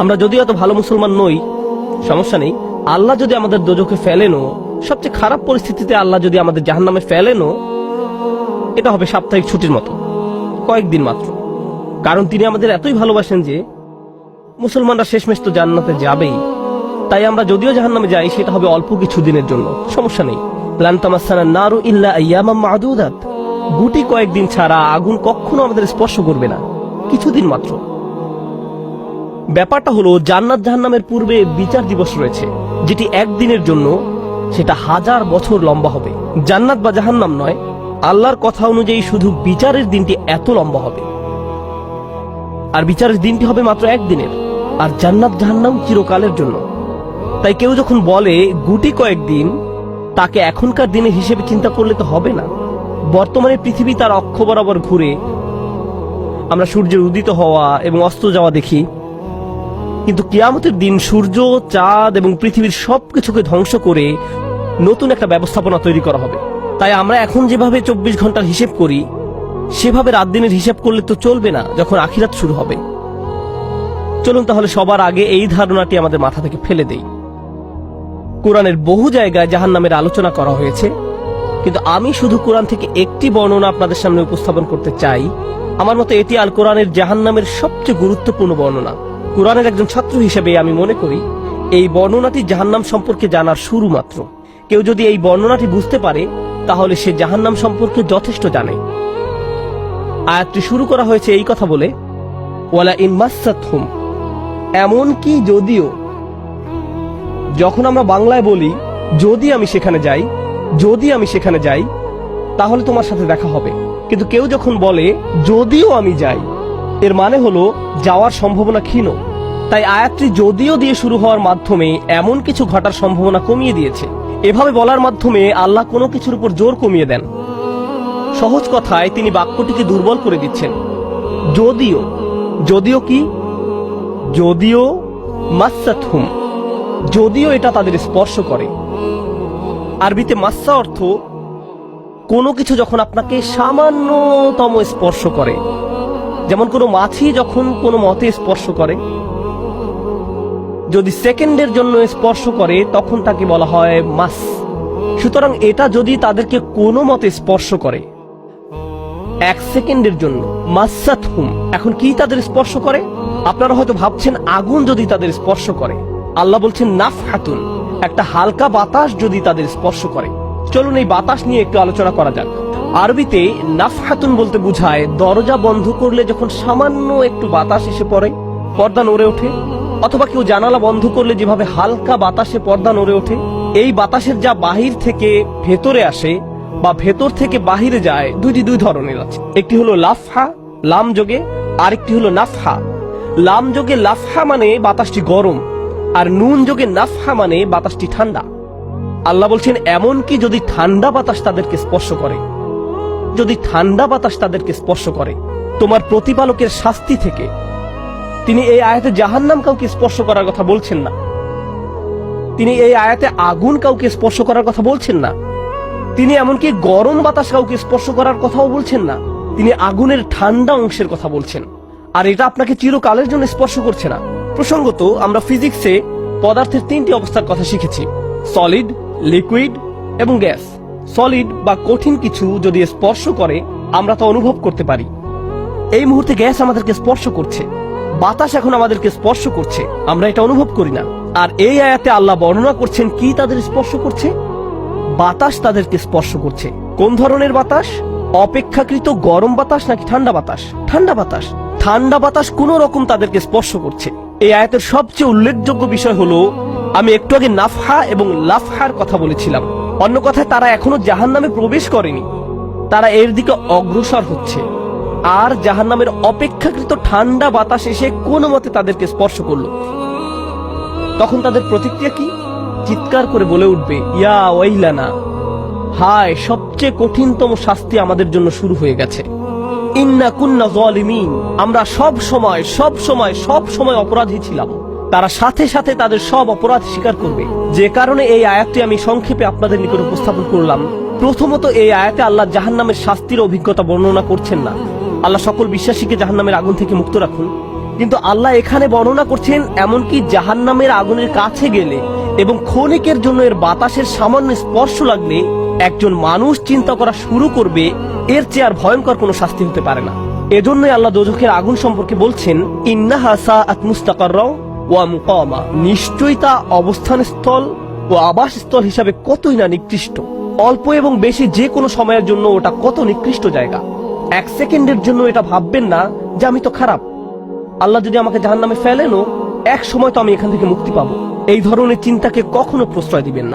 আমরা যদিও এত ভালো মুসলমান নই, সমস্যা নেই। আল্লাহ যদি আমাদের দোজখে ফেলেনও, সবচেয়ে খারাপ পরিস্থিতিতে আল্লাহ যদি আমাদের জাহান্নামে ফেলেনও, এটা হবে সাপ্তাহিক ছুটির মতো, কয়েকদিন মাত্র। কারণ তিনি আমাদের এতই ভালোবাসেন যে মুসলমানরা শেষমেশ তো জান্নাতে যাবেই। তাই আমরা যদিও জাহান্নামে যাই, সেটা হবে অল্প কিছু দিনের জন্য, সমস্যা নেই। লান তামাসসানা নারু ইল্লা আইয়ামাম মা'দুদাত, গুটি কয়েকদিন ছাড়া আগুন কখনো আমাদের স্পর্শ করবে না, কিছুদিন মাত্র। ব্যাপারটা হলো, জান্নাত জাহান্নামের পূর্বে বিচার দিবস রয়েছে, যেটি একদিনের জন্য, সেটা 1000 বছর লম্বা হবে। জান্নাত বা জাহান্নাম নয়, আল্লাহর কথা অনুযায়ী শুধু বিচারের দিনটি এত লম্বা হবে। আর বিচারের দিনটি হবে মাত্র একদিনের, আর জান্নাত জাহান্নাম চিরকালের জন্য। তাই কেউ যখন বলে গুটি কয়েকদিন, তাকে এখনকার দিনে হিসেবে চিন্তা করলে তো হবে না। বর্তমানে পৃথিবী তার অক্ষ বরাবর ঘুরে, আমরা সূর্যের উদিত হওয়া এবং অস্ত যাওয়া দেখি, কিন্তু কিয়ামতের দিন সূর্য, চাঁদ এবং পৃথিবীর সবকিছুকে ধ্বংস করে নতুন একটা ব্যবস্থাপনা তৈরি করা হবে। তাই আমরা এখন যেভাবে 24 ঘন্টার হিসেব করি, সেভাবে রাত দিনের হিসেব করলে তো চলবে না যখন আখিরাত শুরু হবে। চলুন তাহলে সবার আগে এই ধারণাটি আমাদের মাথা থেকে ফেলে দেই। কোরআনের বহু জায়গায় জাহান্নামের আলোচনা করা হয়েছে, কিন্তু আমি শুধু কোরআন থেকে একটি বর্ণনা আপনাদের সামনে উপস্থাপন করতে চাই। আমার মতে এটি আল কোরআনের জাহান্নামের সবচেয়ে গুরুত্বপূর্ণ বর্ণনা। কোরআনের একজন ছাত্র হিসেবে আমি মনে করি এই বর্ণনাটি জাহান্নাম সম্পর্কে জানার শুরু মাত্র। কেউ যদি এই বর্ণনাটি বুঝতে পারে, তাহলে সে জাহান্নাম সম্পর্কে যথেষ্ট জানে। আয়াতটি শুরু করা হয়েছে এই কথা বলে, ওয়ালা ইন মাসসাতহুম, এমনকি যদিও। যখন আমরা বাংলায় বলি যদি আমি সেখানে যাই, যদি আমি সেখানে যাই, তাহলে তোমার সাথে দেখা হবে। কিন্তু কেউ যখন বলে যদিও আমি যাই, এর মানে হলো যাওয়ার সম্ভাবনা ক্ষীণ। তাই আয়াতটি যদিও দিয়ে শুরু হওয়ার মাধ্যমে এমন কিছু ঘটার সম্ভাবনা কমিয়ে দিয়েছে। এভাবে বলার মাধ্যমে আল্লাহ কোনো কিছুর উপর জোর কমিয়ে দেন। সহজ কথায় তিনি বাক্যটিকে দুর্বল করে দিচ্ছেন। যদিও, যদিও কি? যদিও মাসসাতহুম, যদিও এটা তাদের স্পর্শ করে। আরবিতে মাসসা অর্থ কোনো কিছু যখন আপনাকে সামান্যতম স্পর্শ করে, যেমন কোনো মাছি যখন কোনো মতে স্পর্শ করে। যদি সেকেন্ডের জন্য স্পর্শ করে, তখন তাকে বলা হয় মাস। সুতরাং এটা যদি তাদেরকে কোনো মতে স্পর্শ করে 1 সেকেন্ডের জন্য, মাসসাতহুম। এখন কি তাদের স্পর্শ করে? আপনারা হয়তো ভাবছেন আগুন যদি তাদের স্পর্শ করে। আল্লাহ বলছেন নাফহাতুন, একটা হালকা বাতাস যদি তাদের স্পর্শ করে। চলুন এই বাতাস নিয়ে একটু আলোচনা করা যাক। আরবিতে নাফহাতুন বলতে বোঝায় দরজা বন্ধ করলে যখন সামান্য একটু বাতাস এসে পড়ে, পর্দা নড়ে ওঠে, অথবা কেউ জানালা বন্ধ করলে যেভাবে হালকা বাতাসে পর্দা নড়ে ওঠে। এই বাতাসের যা বাহির থেকে ভেতরে আসে বা ভেতর থেকে বাহিরে যায়, দুই ধরনের আছে। একটি হলো লাফহা, লাম যোগে, আরেকটি হলো নাফহা। লাম যোগে লাফহা মানে বাতাসটি গরম, আর নুন যোগে নাফহা মানে বাতাসটি ঠান্ডা। আল্লাহ বলছেন এমনকি যদি ঠান্ডা বাতাস তাদেরকে স্পর্শ করে, যদি ঠান্ডা বাতাস তাদেরকে স্পর্শ করে, তোমার প্রতিপালকের শাস্তি থেকে। তিনি এই আয়াতে জাহান্নাম কাউকে স্পর্শ করার কথা বলছেন না। তিনি এই আয়াতে আগুন কাউকে স্পর্শ করার কথা বলছেন না। তিনি এমনকি গরম বাতাস কাউকে স্পর্শ করার কথাও বলছেন না। তিনি আগুনের ঠান্ডা অংশের কথা বলছেন, আর এটা আপনাকে চিরকালের জন্য স্পর্শ করছে না। প্রসঙ্গত, আমরা ফিজিক্সে পদার্থের 3টি অবস্থার কথা শিখেছি: সলিড, লিকুইড এবং গ্যাস। সলিড বা কঠিন কিছু যদি স্পর্শ করে, আমরা তা অনুভব করতে পারি। এই মুহূর্তে গ্যাস আমাদেরকে স্পর্শ করছে, বাতাস এখন আমাদেরকে স্পর্শ করছে, আমরা এটা অনুভব করি না। আর এই আয়াতে আল্লাহ বর্ণনা করছেন কি তাদের স্পর্শ করছে? বাতাস তাদেরকে স্পর্শ করছে। কোন ধরনের বাতাস? অপেক্ষাকৃত গরম বাতাস নাকি ঠান্ডা বাতাস? ঠান্ডা বাতাস। ঠান্ডা বাতাস কোন রকম তাদেরকে স্পর্শ করছে। এই আয়াতের সবচেয়ে উল্লেখযোগ্য বিষয় হলো, আমি একটু আগে নাফহা এবং লাফহার কথা বলেছিলাম। অন্য কথায়, তারা এখনো জাহান্নামে প্রবেশ করেনি, তারা এর দিকে অগ্রসর হচ্ছে। আর জাহান্নামের অপেক্ষাকৃত ঠান্ডা বাতাস এসে কোনো মতে তাদেরকে স্পর্শ করলো। তখন তাদের প্রতিক্রিয়া কি? চিৎকার করে বলে উঠবে, ইয়া ওয়াইলানা, হায়, সবচেয়ে কঠিনতম শাস্তি আমাদের জন্য শুরু হয়ে গেছে। ইন্না কুন্না যালিমিন, আমরা সব সময় অপরাধী ছিলাম। তারা সাথে সাথে তাদের সব অপরাধ স্বীকার করবে। যে কারণে এই আয়াতটি আমি সংক্ষেপে আপনাদের নিকট উপস্থাপন করলাম। প্রথমত, এই আয়াতে আল্লাহ জাহান্নামের শাস্তির অভিজ্ঞতা বর্ণনা করছেন না। আল্লাহ সকল বিশ্বাসীকে জাহান্নামের আগুন থেকে মুক্ত রাখুন। কিন্তু আল্লাহ এখানে বর্ণনা করছেন এমনকি জাহান্নামের আগুনের কাছে গেলে এবং ক্ষণিকের জন্য এর বাতাসের সামান্য স্পর্শ লাগলে একজন মানুষ চিন্তা করা শুরু করবে এর চেয়ে আর ভয়ঙ্কর কোনো শাস্তি হতে পারে না। এজন্যই আল্লাহ দোজখের আগুন সম্পর্কে বলছেন, ইন্নাহা সাআত মুস্তাকাররা ওয়া মুকামা, নিশ্চয়ই তা অবস্থানস্থল ও আবাসস্থল হিসাবে কতই না নিকৃষ্ট। অল্প এবং বেশি যে কোনো সময়ের জন্য ওটা কত নিকৃষ্ট জায়গা। এক সেকেন্ডের জন্য এটা ভাববেন না যে আমি তো খারাপ, আল্লাহ যদি আমাকে জাহান্নামে ফেলেনও এক সময় তো আমি এখান থেকে মুক্তি পাবো। এই ধরনের চিন্তাকে কখনো প্রশ্রয় দিবেন না।